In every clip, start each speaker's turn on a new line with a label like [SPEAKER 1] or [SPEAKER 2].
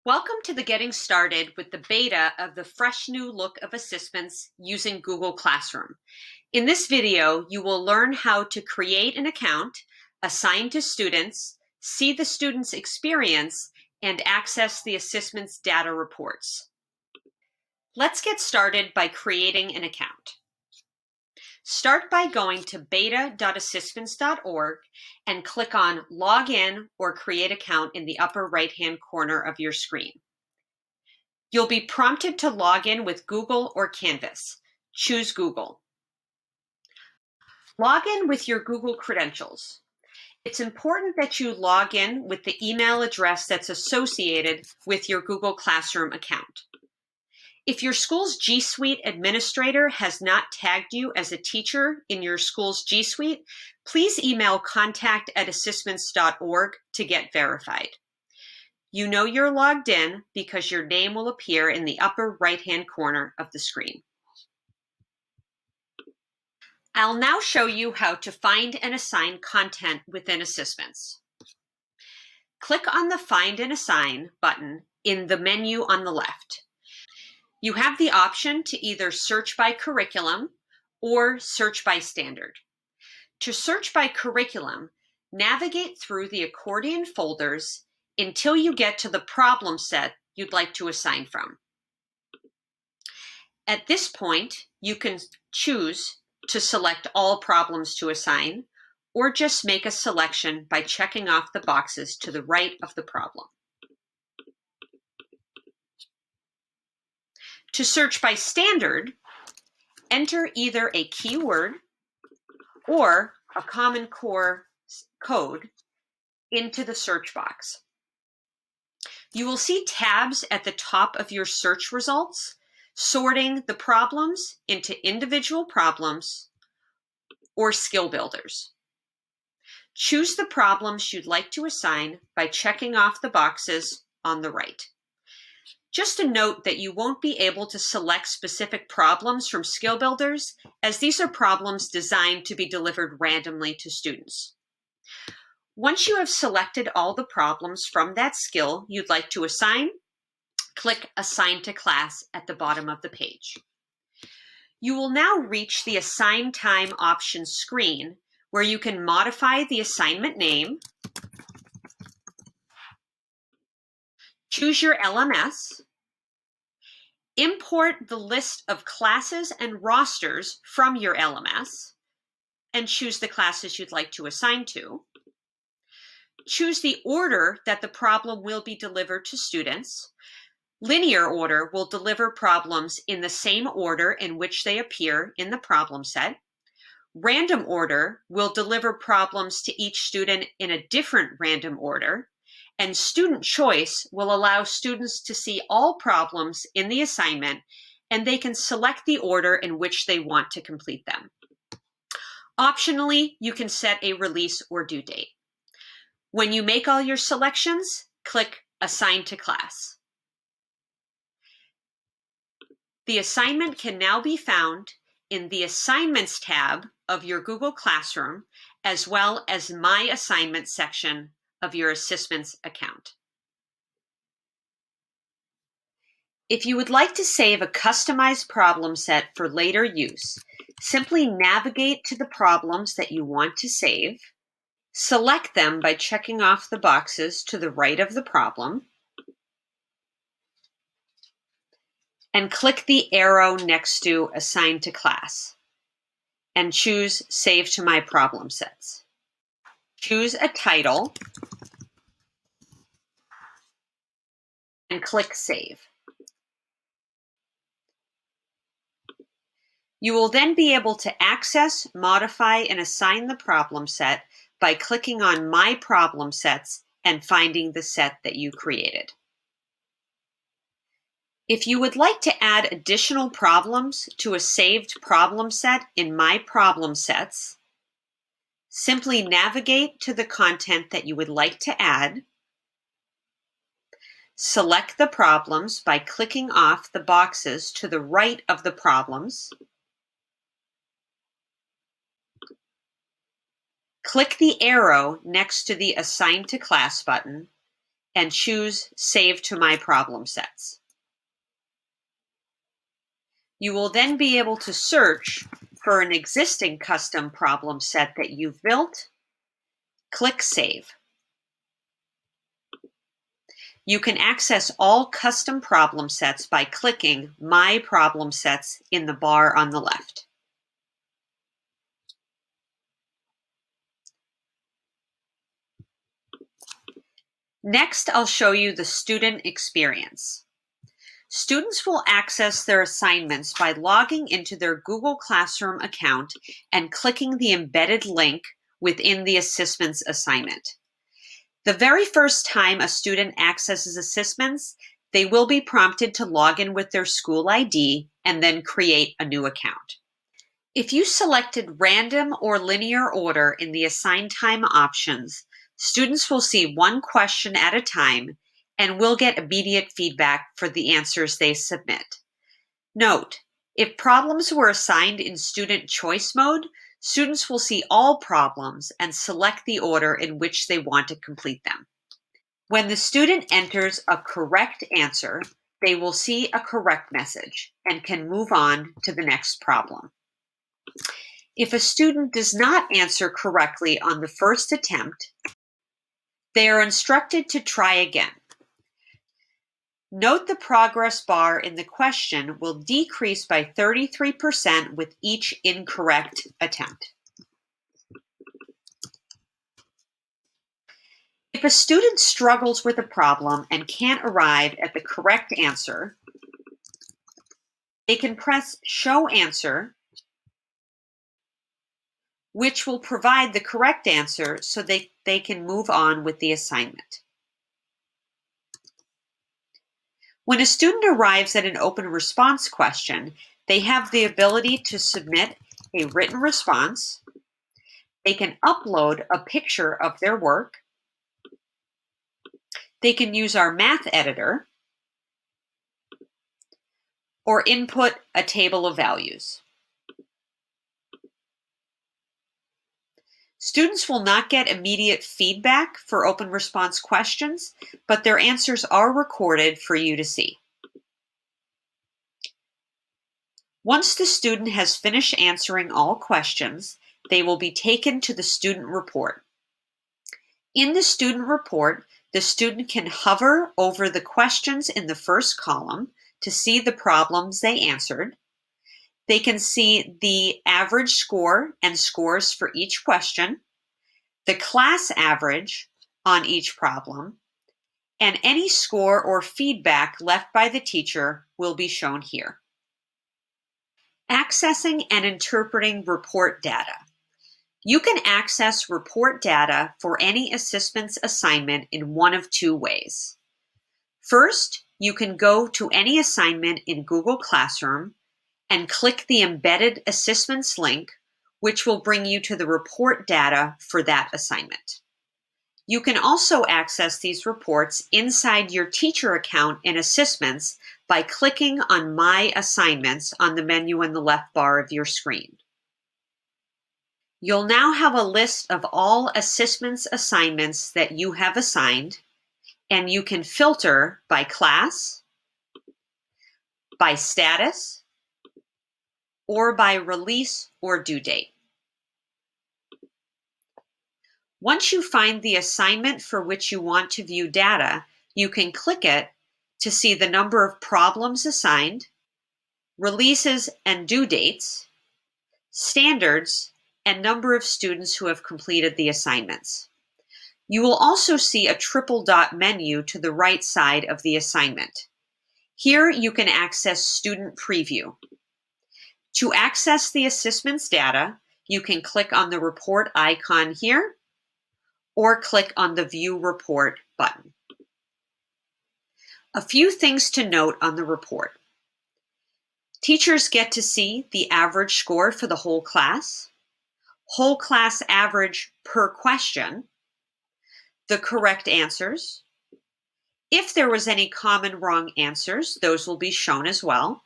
[SPEAKER 1] Welcome to the Getting Started with the beta of the Fresh New Look of Assessments using Google Classroom. In this video, you will learn how to create an account, assign to students, see the student's experience, and access the assessments data reports. Let's get started by creating an account. Start by going to beta.assessments.org and click on Login or Create Account in the upper right-hand corner of your screen. You'll be prompted to log in with Google or Canvas. Choose Google. Log in with your Google credentials. It's important that you log in with the email address that's associated with your Google Classroom account. If your school's G Suite administrator has not tagged you as a teacher in your school's G Suite, please email contact@assessments.org to get verified. You know you're logged in because your name will appear in the upper right-hand corner of the screen. I'll now show you how to find and assign content within Assessments. Click on the Find and Assign button in the menu on the left. You have the option to either search by curriculum or search by standard. To search by curriculum, navigate through the accordion folders until you get to the problem set you'd like to assign from. At this point, you can choose to select all problems to assign, or just make a selection by checking off the boxes to the right of the problem. To search by standard, enter either a keyword or a Common Core code into the search box. You will see tabs at the top of your search results, sorting the problems into individual problems or skill builders. Choose the problems you'd like to assign by checking off the boxes on the right. Just a note that you won't be able to select specific problems from skill builders, as these are problems designed to be delivered randomly to students. Once you have selected all the problems from that skill you'd like to assign, click Assign to Class at the bottom of the page. You will now reach the Assign Time options screen, where you can modify the assignment name, choose your LMS, import the list of classes and rosters from your LMS, and choose the classes you'd like to assign to. Choose the order that the problem will be delivered to students. Linear order will deliver problems in the same order in which they appear in the problem set. Random order will deliver problems to each student in a different random order. And student choice will allow students to see all problems in the assignment, and they can select the order in which they want to complete them. Optionally, you can set a release or due date. When you make all your selections, click Assign to Class. The assignment can now be found in the Assignments tab of your Google Classroom, as well as My Assignments section of your Assessments account. If you would like to save a customized problem set for later use, simply navigate to the problems that you want to save, select them by checking off the boxes to the right of the problem, and click the arrow next to Assign to Class, and choose Save to My Problem Sets. Choose a title, and click Save. You will then be able to access, modify, and assign the problem set by clicking on My Problem Sets and finding the set that you created. If you would like to add additional problems to a saved problem set in My Problem Sets, simply navigate to the content that you would like to add, select the problems by clicking off the boxes to the right of the problems, click the arrow next to the Assign to Class button, and choose Save to My Problem Sets. You will then be able to search for an existing custom problem set that you've built. Click Save. You can access all custom problem sets by clicking My Problem Sets in the bar on the left. Next, I'll show you the student experience. Students will access their assignments by logging into their Google Classroom account and clicking the embedded link within the ASSISTments assignment. The very first time a student accesses ASSISTments, they will be prompted to log in with their school ID and then create a new account. If you selected random or linear order in the assign time options, students will see one question at a time and will get immediate feedback for the answers they submit. Note, if problems were assigned in student choice mode, students will see all problems and select the order in which they want to complete them. When the student enters a correct answer, they will see a correct message and can move on to the next problem. If a student does not answer correctly on the first attempt, they are instructed to try again. Note the progress bar in the question will decrease by 33% with each incorrect attempt. If a student struggles with a problem and can't arrive at the correct answer, they can press Show Answer, which will provide the correct answer so they can move on with the assignment. When a student arrives at an open response question, they have the ability to submit a written response. They can upload a picture of their work. They can use our math editor or input a table of values. Students will not get immediate feedback for open response questions, but their answers are recorded for you to see. Once the student has finished answering all questions, they will be taken to the student report. In the student report, the student can hover over the questions in the first column to see the problems they answered. They can see the average score and scores for each question, the class average on each problem, and any score or feedback left by the teacher will be shown here. Accessing and interpreting report data. You can access report data for any ASSISTments assignment in one of two ways. First, you can go to any assignment in Google Classroom and click the embedded ASSISTments link, which will bring you to the report data for that assignment. You can also access these reports inside your teacher account in ASSISTments by clicking on My Assignments on the menu in the left bar of your screen. You'll now have a list of all ASSISTments assignments that you have assigned, and you can filter by class, by status, or by release or due date. Once you find the assignment for which you want to view data, you can click it to see the number of problems assigned, releases and due dates, standards, and number of students who have completed the assignments. You will also see a triple dot menu to the right side of the assignment. Here you can access Student Preview. To access the ASSISTments data, you can click on the report icon here or click on the View Report button. A few things to note on the report. Teachers get to see the average score for the whole class average per question, the correct answers. If there was any common wrong answers, those will be shown as well.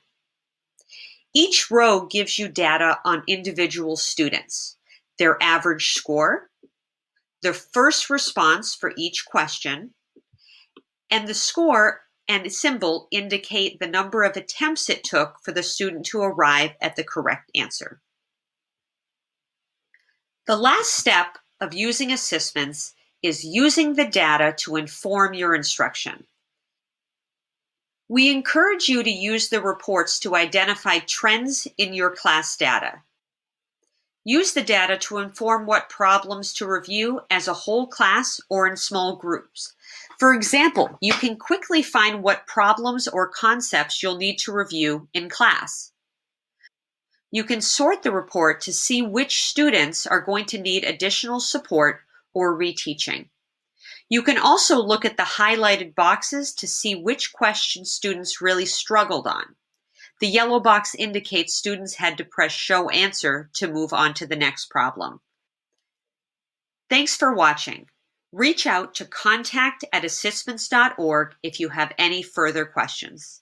[SPEAKER 1] Each row gives you data on individual students, their average score, their first response for each question, and the score and symbol indicate the number of attempts it took for the student to arrive at the correct answer. The last step of using assessments is using the data to inform your instruction. We encourage you to use the reports to identify trends in your class data. Use the data to inform what problems to review as a whole class or in small groups. For example, you can quickly find what problems or concepts you'll need to review in class. You can sort the report to see which students are going to need additional support or reteaching. You can also look at the highlighted boxes to see which questions students really struggled on. The yellow box indicates students had to press Show Answer to move on to the next problem. Thanks for watching. Reach out to contact@assistments.org if you have any further questions.